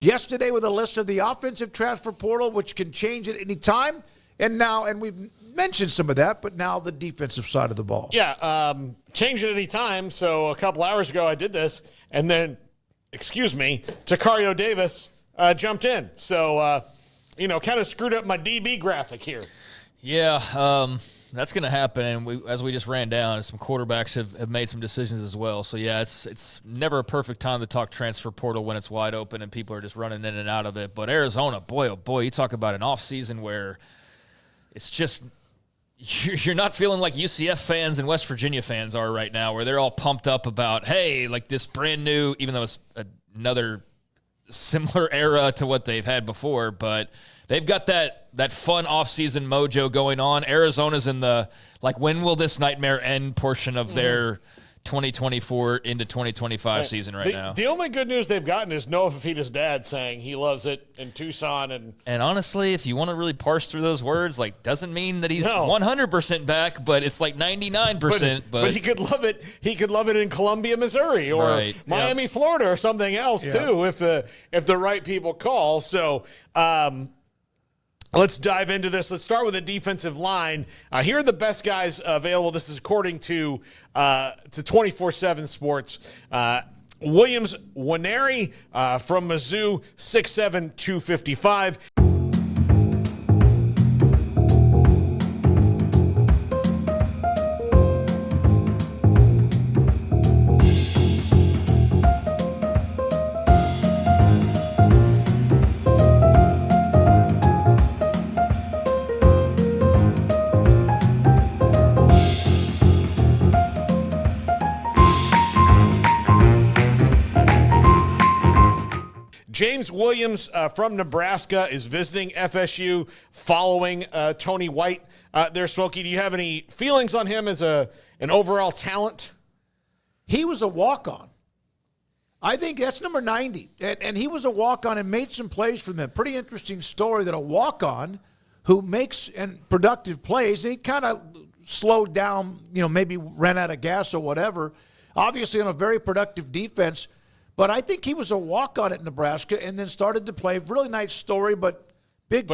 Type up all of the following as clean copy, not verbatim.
yesterday with a list of the offensive transfer portal, which can change at any time. And we've mentioned some of that, but now the defensive side of the ball. Yeah, change at any time. So a couple hours ago I did this, and then, Tacario Davis jumped in. So, kind of screwed up my DB graphic here. Yeah, that's going to happen. And as we just ran down, some quarterbacks have made some decisions as well. So, yeah, it's never a perfect time to talk transfer portal when it's wide open and people are just running in and out of it. But Arizona, boy, oh boy, you talk about an offseason where it's just you're not feeling like UCF fans and West Virginia fans are right now, where they're all pumped up about, hey, like this brand new, even though it's another similar era to what they've had before, but they've got that fun offseason mojo going on. Arizona's in the, like, when will this nightmare end portion of their 2024 into 2025 season now. The only good news they've gotten is Noah Fafita's dad saying he loves it in Tucson. And honestly, if you want to really parse through those words, like, doesn't mean that he's 100% back, but it's like 99%. But he could love it. He could love it in Columbia, Missouri, or Miami, Florida, or something else too, if the right people call. So, let's dive into this. Let's start with the defensive line. Here are the best guys available. This is according to 24/7 Sports. Williams Nwaneri from Mizzou, 6'7", 255. James Williams from Nebraska is visiting FSU following Tony White there. Smokey, do you have any feelings on him as an overall talent? He was a walk-on. I think that's number 90. And he was a walk-on and made some plays for them. Pretty interesting story that a walk-on who makes productive plays, he kind of slowed down, maybe ran out of gas or whatever, obviously on a very productive defense. But I think he was a walk-on at Nebraska and then started to play. Really nice story, but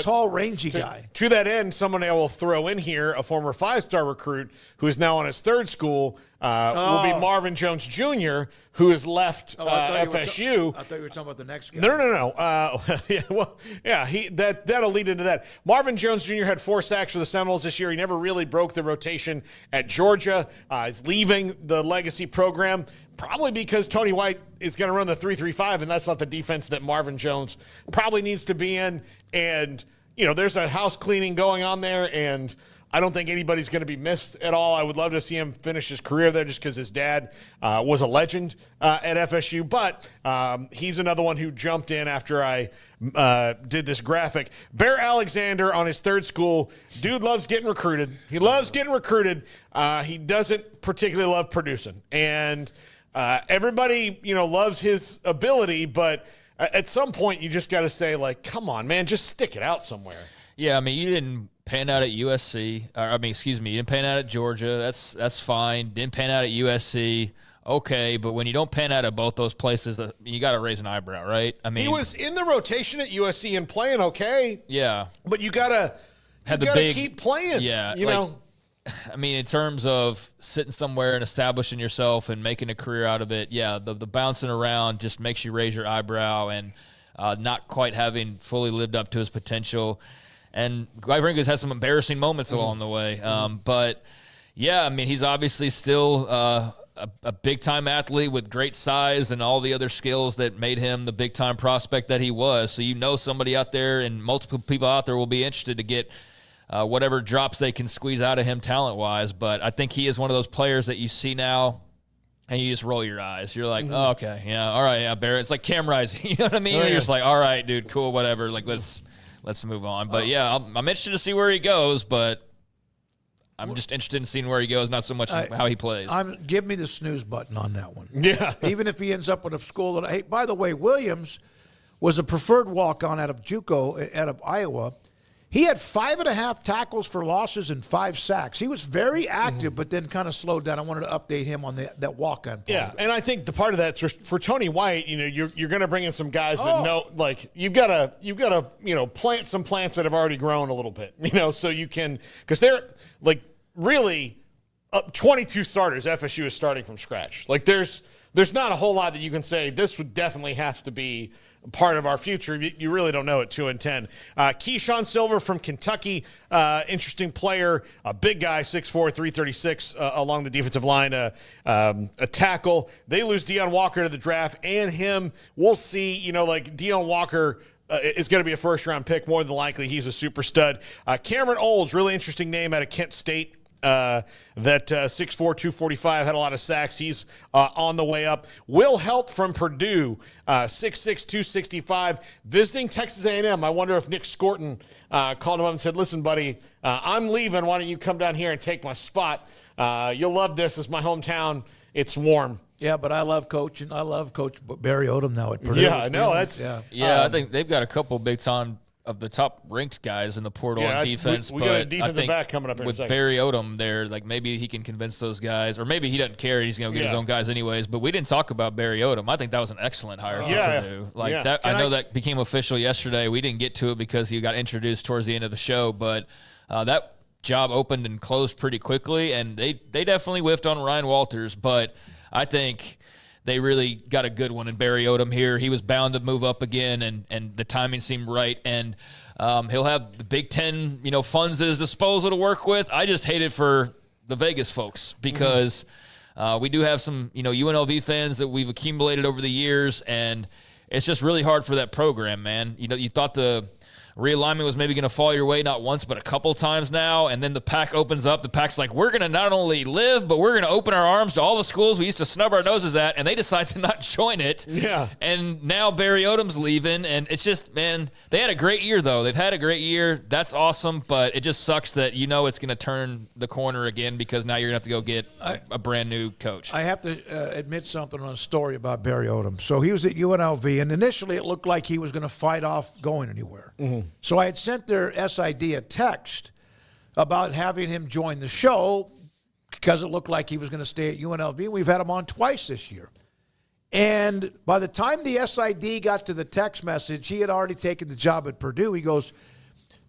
tall, rangy guy. To that end, someone I will throw in here, a former five-star recruit who is now on his third school, will be Marvin Jones Jr., who has left FSU. I thought you were talking about the next guy. No. That'll lead into that. Marvin Jones Jr. had 4 sacks for the Seminoles this year. He never really broke the rotation at Georgia. He's leaving the legacy program, probably because Tony White is going to run the 3-3-5, and that's not the defense that Marvin Jones probably needs to be in. And, there's a house cleaning going on there, and I don't think anybody's going to be missed at all. I would love to see him finish his career there just because his dad was a legend at FSU. But he's another one who jumped in after I did this graphic. Bear Alexander on his third school. Dude loves getting recruited. He loves getting recruited. He doesn't particularly love producing. And everybody, loves his ability, but at some point you just got to say, like, come on, man, just stick it out somewhere. Yeah, I mean, you didn't pan out at USC. You didn't pan out at Georgia. That's fine. Didn't pan out at USC. Okay, but when you don't pan out at both those places, you got to raise an eyebrow, right? I mean, he was in the rotation at USC and playing okay. Yeah, but you gotta keep playing. Yeah, you know. I mean, in terms of sitting somewhere and establishing yourself and making a career out of it, yeah, the bouncing around just makes you raise your eyebrow and not quite having fully lived up to his potential. And Guy has some embarrassing moments along the way. But, yeah, I mean, he's obviously still a big-time athlete with great size and all the other skills that made him the big-time prospect that he was. So somebody out there and multiple people out there will be interested to get whatever drops they can squeeze out of him talent-wise. But I think he is one of those players that you see now and you just roll your eyes. You're like, oh, okay, yeah, all right, yeah, Barrett. It's like Cam Rising. You know what I mean? You're just like, all right, dude, cool, whatever. Like, let's move on. But, yeah, I'm interested to see where he goes, but I'm just interested in seeing where he goes, not so much how he plays. Give me the snooze button on that one. Yeah. Even if he ends up with a school that – hey, by the way, Williams was a preferred walk-on out of JUCO, out of Iowa. He had 5.5 tackles for losses and 5 sacks. He was very active, but then kind of slowed down. I wanted to update him on that walk-on part. Yeah, and I think the part of that for Tony White, you're going to bring in some guys that know, like you've got to plant some plants that have already grown a little bit, so you can, because they're like really 22 starters. FSU is starting from scratch. Like there's not a whole lot that you can say this would definitely have to be part of our future. You really don't know at 2-10. Keyshawn Silver from Kentucky, interesting player, a big guy, 6'4", 336 along the defensive line, a tackle. They lose Deion Walker to the draft, and him. We'll see. Like Deion Walker is going to be a first-round pick more than likely. He's a super stud. Cameron Olds, really interesting name out of Kent State. That 6'4", 245, had a lot of sacks. He's on the way up. Will Helt from Purdue, 6'6", 265, visiting Texas A&M. I wonder if Nick Scorton called him up and said, listen, buddy, I'm leaving. Why don't you come down here and take my spot? You'll love this. It's my hometown. It's warm. Yeah, but I love coaching. I love Coach Barry Odom now at Purdue. Yeah, I know. I think they've got a couple big-time of the top-ranked guys in the portal on defense. We got a defensive back coming up in with a second. Barry Odom there, like maybe he can convince those guys, or maybe he doesn't care. He's going to get his own guys anyways. But we didn't talk about Barry Odom. I think that was an excellent hire for Purdue. That, I know that became official yesterday. We didn't get to it because he got introduced towards the end of the show, but that job opened and closed pretty quickly, and they definitely whiffed on Ryan Walters, but I think they really got a good one in Barry Odom here. He was bound to move up again, and the timing seemed right. And he'll have the Big Ten, funds at his disposal to work with. I just hate it for the Vegas folks because we do have some, UNLV fans that we've accumulated over the years, and it's just really hard for that program, man. You thought the realignment was maybe going to fall your way not once but a couple times now, and then the pack opens up. The pack's like, we're going to not only live, but we're going to open our arms to all the schools we used to snub our noses at, and they decide to not join it. Yeah. And now Barry Odom's leaving, and it's just, man, they had a great year, though. They've had a great year. That's awesome, but it just sucks that it's going to turn the corner again because now you're going to have to go get a brand new coach. I have to admit something on a story about Barry Odom. So he was at UNLV, and initially it looked like he was going to fight off going anywhere. Mm-hmm. So I had sent their SID a text about having him join the show because it looked like he was going to stay at UNLV. We've had him on twice this year. And by the time the SID got to the text message, he had already taken the job at Purdue. He goes,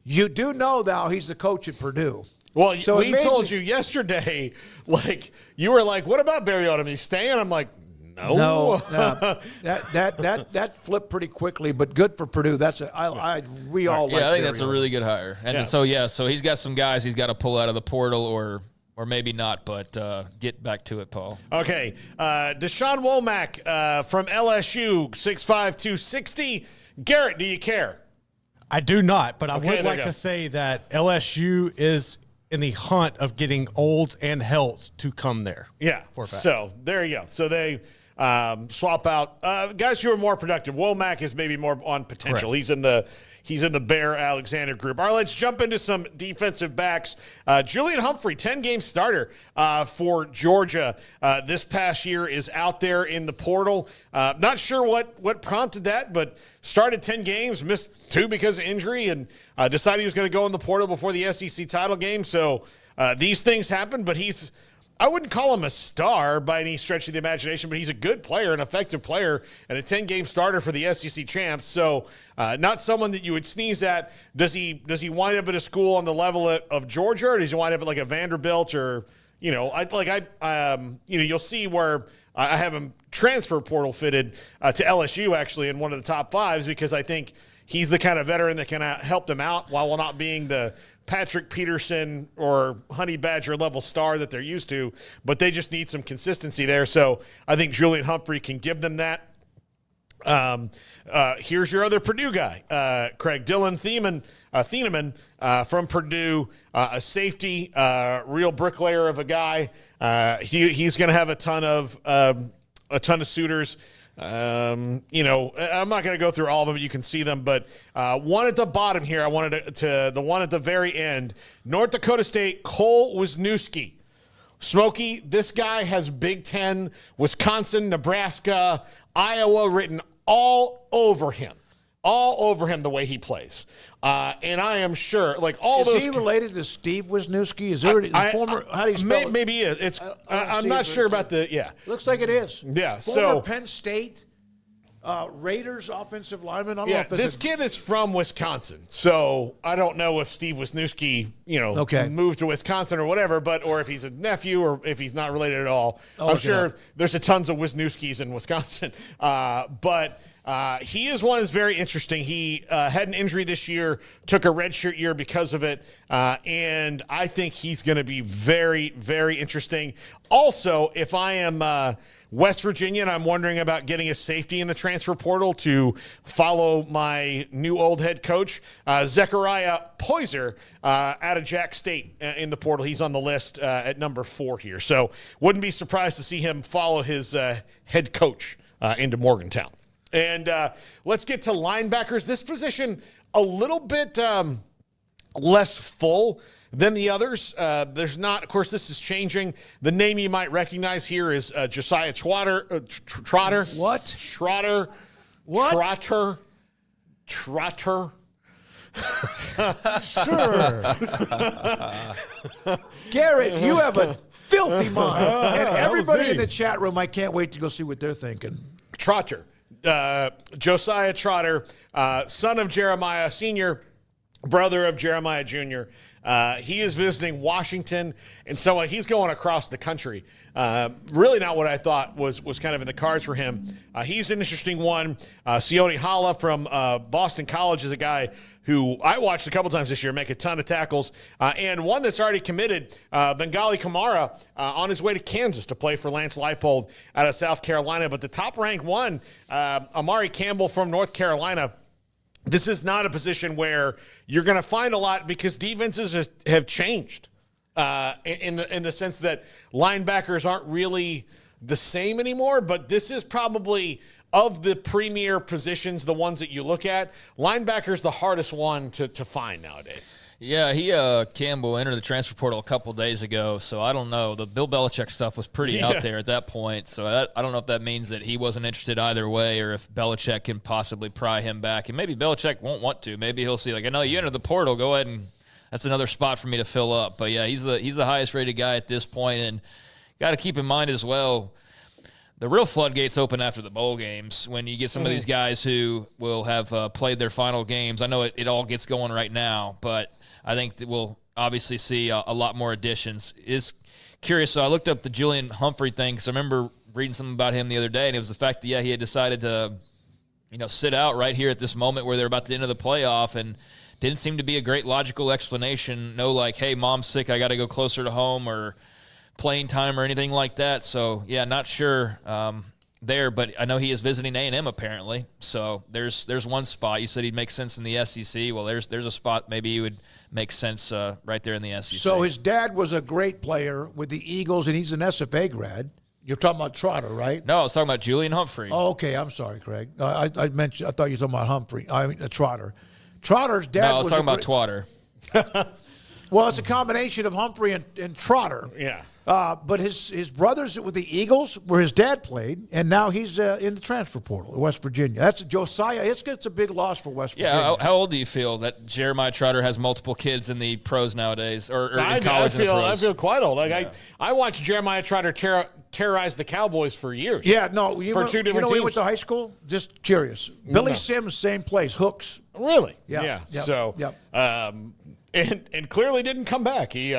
you do know now he's the coach at Purdue. Well, so we told you yesterday, you were like, what about Barry Odom? He's staying? I'm like, No. That flipped pretty quickly, but good for Purdue. We all like. I think Barry that's a Odom. really good hire. And so he's got some guys he's got to pull out of the portal, or maybe not. But get back to it, Paul. Okay, Deshaun Womack from LSU, 6'5", 260. Garrett, do you care? I do not, but I would like to say that LSU is in the hunt of getting Olds and Helt to come there. Yeah. So there you go. So they swap out guys who are more productive. Womack is maybe more on potential. Correct. He's in the Bear Alexander group. All right, let's jump into some defensive backs. Julian Humphrey, 10-game starter for Georgia this past year, is out there in the portal. Not sure what prompted that, but started 10 games, missed 2 because of injury, and decided he was going to go in the portal before the SEC title game. So these things happen, but I wouldn't call him a star by any stretch of the imagination, but he's a good player, an effective player, and a 10-game starter for the SEC champs. So not someone that you would sneeze at. Does he wind up at a school on the level of Georgia, or does he wind up at like a Vanderbilt, or you'll see where I have him transfer portal fitted to LSU actually in one of the top 5s, because I think he's the kind of veteran that can help them out while not being the Patrick Peterson or Honey Badger level star that they're used to, but they just need some consistency there. So I think Julian Humphrey can give them that. Here's your other Purdue guy, Craig Thieneman from Purdue, a safety, real bricklayer of a guy. He's going to have a ton of suitors. I'm not going to go through all of them. You can see them, but one at the bottom here, I wanted to the one at the very end. North Dakota State, Cole Wisniewski. Smokey, this guy has Big Ten, Wisconsin, Nebraska, Iowa written all over him. all over him the way he plays. And I am sure, like all is those. Is he related to Steve Wisniewski? Is there a former? How do you spell it? Maybe it's. I'm not sure about the. Yeah. Looks like it is. Yeah. Former Penn State Raiders offensive lineman. I don't know if this kid is from Wisconsin, so I don't know if Steve Wisniewski, moved to Wisconsin or whatever, or if he's a nephew or if he's not related at all. I'm sure there's a tons of Wisniewskis in Wisconsin, but. He is one that's very interesting. He had an injury this year, took a redshirt year because of it, and I think he's going to be very, very interesting. Also, if I am West Virginia and I'm wondering about getting a safety in the transfer portal to follow my new old head coach, Zechariah Poyser out of Jack State in the portal. He's on the list at number 4 here. So wouldn't be surprised to see him follow his head coach into Morgantown. And let's get to linebackers. This position a little bit less full than the others. There's not, of course, this is changing. The name you might recognize here is Josiah Trotter. What? Trotter. What? Trotter. Sure. Garrett, you have a filthy mind. And everybody in the chat room, I can't wait to go see what they're thinking. Trotter. Josiah Trotter, son of Jeremiah Sr., brother of Jeremiah Jr. He is visiting Washington, and so he's going across the country. Really not what I thought was kind of in the cards for him. He's an interesting one. Sione Hala from Boston College is a guy who I watched a couple times this year make a ton of tackles, and one that's already committed, Bengali Kamara, on his way to Kansas to play for Lance Leipold out of South Carolina. But the top-ranked one, Amari Campbell from North Carolina, this is not a position where you're going to find a lot because defenses have changed in the sense that linebackers aren't really the same anymore. But this is probably, of the premier positions, the ones that you look at, linebacker's the hardest one to find nowadays. Yeah, Campbell entered the transfer portal a couple days ago, so I don't know. The Bill Belichick stuff was pretty out there at that point, so I don't know if that means that he wasn't interested either way or if Belichick can possibly pry him back. And maybe Belichick won't want to. Maybe he'll see, like, I know you entered the portal, go ahead and that's another spot for me to fill up. But, yeah, he's the highest-rated guy at this point, and got to keep in mind as well, the real floodgates open after the bowl games when you get some of these guys who will have played their final games. I know it all gets going right now, but I think that we'll obviously see a lot more additions. Is curious, so I looked up the Julian Humphrey thing because I remember reading something about him the other day, and it was the fact that, he had decided to, sit out right here at this moment where they're about to enter the playoff, and didn't seem to be a great logical explanation. No, like, hey, mom's sick, I got to go closer to home, or playing time or anything like that. So, yeah, not sure there, but I know he is visiting A&M apparently. So there's one spot. You said he'd make sense in the SEC. Well, there's a spot maybe he would make sense right there in the SEC. So his dad was a great player with the Eagles, and he's an SFA grad. You're talking about Trotter, right? No, I was talking about Julian Humphrey. Oh, okay. I'm sorry, Craig. I thought you were talking about Humphrey. I mean, Trotter. Trotter's dad. No, I was talking about Twatter. Well, it's a combination of Humphrey and Trotter. Yeah. But his brothers with the Eagles, where his dad played, and now he's in the transfer portal at West Virginia. That's Josiah. It's a big loss for West Virginia. Yeah, how old do you feel that Jeremiah Trotter has multiple kids in the pros nowadays, or in college and the pros? I feel quite old. I watched Jeremiah Trotter terrorize the Cowboys for years. Yeah, no. For two different teams. He went to high school? Just curious. Billy Sims, same place, Hooks. Really? Yeah. Yep. So, and clearly didn't come back. He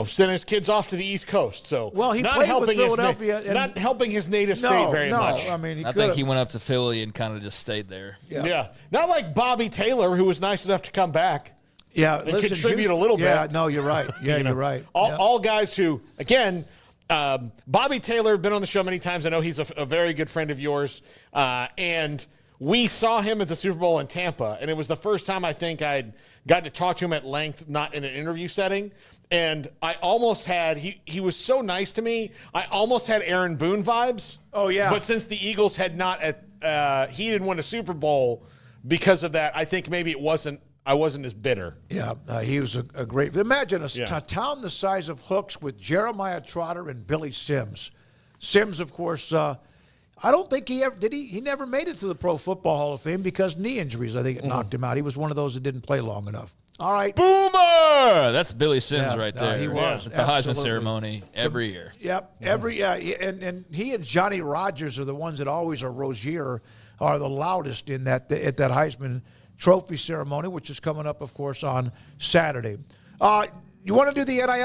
sent his kids off to the East Coast. So, well, he not played helping with Philadelphia. not helping his native state very much. I mean, I think he went up to Philly and kind of just stayed there. Yeah. Not like Bobby Taylor, who was nice enough to come back. Yeah, and contribute a little bit. Yeah, no, you're right. Yeah, you're right. All guys who, again, Bobby Taylor, been on the show many times. I know he's a very good friend of yours. And we saw him at the Super Bowl in Tampa, and it was the first time I think I'd gotten to talk to him at length, not in an interview setting. And I almost had, he was so nice to me, I almost had Aaron Boone vibes. Oh, yeah. But since the Eagles had not, he didn't win a Super Bowl because of that, I think maybe I wasn't as bitter. Yeah, he was a great, imagine a town the size of Hooks with Jeremiah Trotter and Billy Sims. Sims, of course, I don't think he ever did. He never made it to the Pro Football Hall of Fame because knee injuries. I think it knocked him out. He was one of those that didn't play long enough. All right. Boomer! That's Billy Sims right there. He was. At the Heisman Absolutely. ceremony every year. Yep. And he and Johnny Rodgers are the ones that always are Rozier are the loudest in that at that Heisman Trophy ceremony, which is coming up, of course, on Saturday. You want to do the NIL